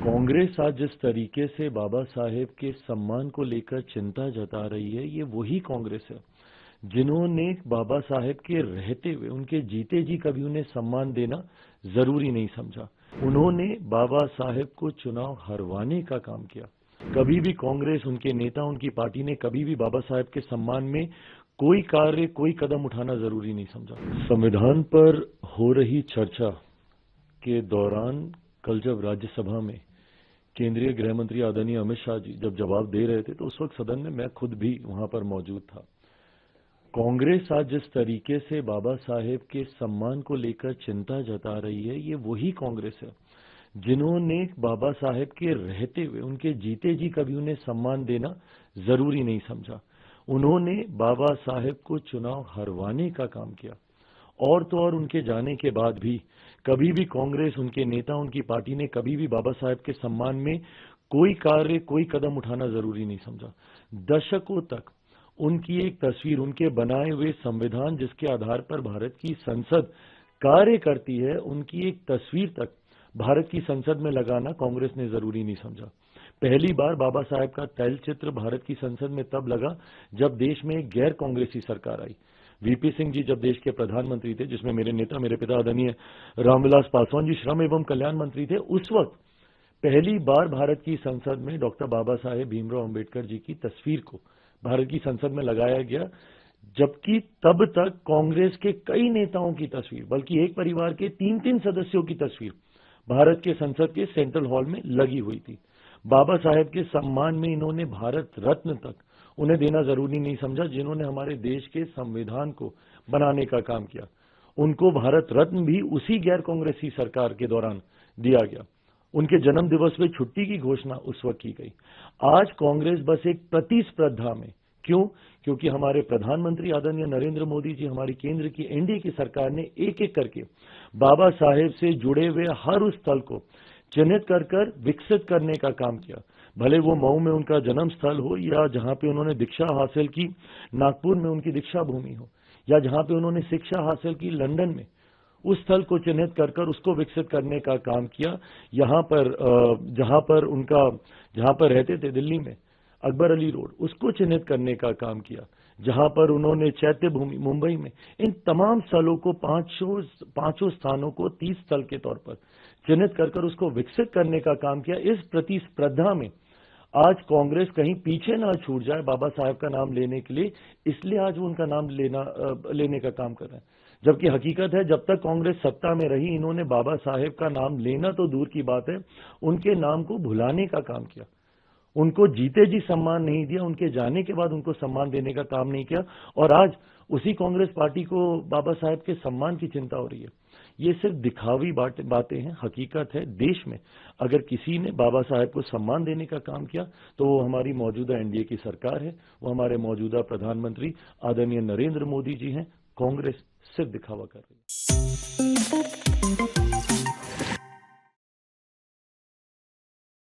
कांग्रेस आज जिस तरीके से बाबा साहेब के सम्मान को लेकर चिंता जता रही है, ये वही कांग्रेस है जिन्होंने बाबा साहेब के रहते हुए, उनके जीते जी कभी उन्हें सम्मान देना जरूरी नहीं समझा। उन्होंने बाबा साहेब को चुनाव हरवाने का काम किया। कभी भी कांग्रेस, उनके नेता, उनकी पार्टी ने कभी भी बाबा साहेब के सम्मान में कोई कार्य, कोई कदम उठाना जरूरी नहीं समझा। संविधान पर हो रही चर्चा के दौरान कल जब राज्यसभा में केंद्रीय गृह मंत्री आदरणीय अमित शाह जी जब जवाब दे रहे थे, तो उस वक्त सदन में मैं खुद भी वहां पर मौजूद था। कांग्रेस आज जिस तरीके से बाबा साहेब के सम्मान को लेकर चिंता जता रही है, ये वही कांग्रेस है जिन्होंने बाबा साहेब के रहते हुए, उनके जीते जी कभी उन्हें सम्मान देना जरूरी नहीं समझा। उन्होंने बाबा साहेब को चुनाव हरवाने का काम किया। और तो और उनके जाने के बाद भी कभी भी कांग्रेस, उनके नेता, उनकी पार्टी ने कभी भी बाबा साहेब के सम्मान में कोई कार्य, कोई कदम उठाना जरूरी नहीं समझा। दशकों तक उनकी एक तस्वीर, उनके बनाए हुए संविधान जिसके आधार पर भारत की संसद कार्य करती है, उनकी एक तस्वीर तक भारत की संसद में लगाना कांग्रेस ने जरूरी नहीं समझा। पहली बार बाबा साहेब का तैलचित्र भारत की संसद में तब लगा जब देश में एक गैर कांग्रेसी सरकार आई। वीपी सिंह जी जब देश के प्रधानमंत्री थे, जिसमें मेरे नेता, मेरे पिता आदरणीय रामविलास पासवान जी श्रम एवं कल्याण मंत्री थे, उस वक्त पहली बार भारत की संसद में डॉक्टर बाबा साहेब भीमराव अंबेडकर जी की तस्वीर को भारत की संसद में लगाया गया, जबकि तब तक कांग्रेस के कई नेताओं की तस्वीर, बल्कि एक परिवार के 3-3 सदस्यों की तस्वीर भारत के संसद के सेंट्रल हॉल में लगी हुई थी। बाबा साहेब के सम्मान में इन्होंने भारत रत्न तक उन्हें देना जरूरी नहीं समझा, जिन्होंने हमारे देश के संविधान को बनाने का काम किया। उनको भारत रत्न भी उसी गैर कांग्रेसी सरकार के दौरान दिया गया। उनके जन्म दिवस में छुट्टी की घोषणा उस वक्त की गई। आज कांग्रेस बस एक प्रतिस्पर्धा में, क्यों? क्योंकि हमारे प्रधानमंत्री आदरणीय नरेंद्र मोदी जी, हमारी केंद्र की एनडीए की सरकार ने एक एक करके बाबा साहेब से जुड़े हुए हर उस स्थल को चिन्हित कर विकसित करने का काम किया। भले वो मऊ में उनका जन्म स्थल हो, या जहां पे उन्होंने दीक्षा हासिल की नागपुर में उनकी दीक्षा भूमि हो, या जहां पे उन्होंने शिक्षा हासिल की लंदन में, उस स्थल को चिन्हित कर उसको विकसित करने का काम किया। यहाँ पर जहां पर रहते थे दिल्ली में अकबर अली रोड, उसको चिन्हित करने का काम किया। जहां पर उन्होंने चैत्य भूमि मुंबई में, इन तमाम स्थलों को, पांचों स्थानों को 30 स्थल के तौर पर चिन्हित कर उसको विकसित करने का काम किया। इस प्रतिस्पर्धा में आज कांग्रेस कहीं पीछे ना छूट जाए बाबा साहेब का नाम लेने के लिए, इसलिए आज वो उनका नाम लेने का काम कर रहे हैं। जबकि हकीकत है, जब तक कांग्रेस सत्ता में रही, इन्होंने बाबा साहेब का नाम लेना तो दूर की बात है, उनके नाम को भुलाने का काम किया। उनको जीते जी सम्मान नहीं दिया, उनके जाने के बाद उनको सम्मान देने का काम नहीं किया। और आज उसी कांग्रेस पार्टी को बाबा साहेब के सम्मान की चिंता हो रही है। ये सिर्फ दिखावी बातें हैं। हकीकत है, देश में अगर किसी ने बाबा साहेब को सम्मान देने का काम किया तो वो हमारी मौजूदा एनडीए की सरकार है, वो हमारे मौजूदा प्रधानमंत्री आदरणीय नरेंद्र मोदी जी हैं। कांग्रेस सिर्फ दिखावा कर रही है।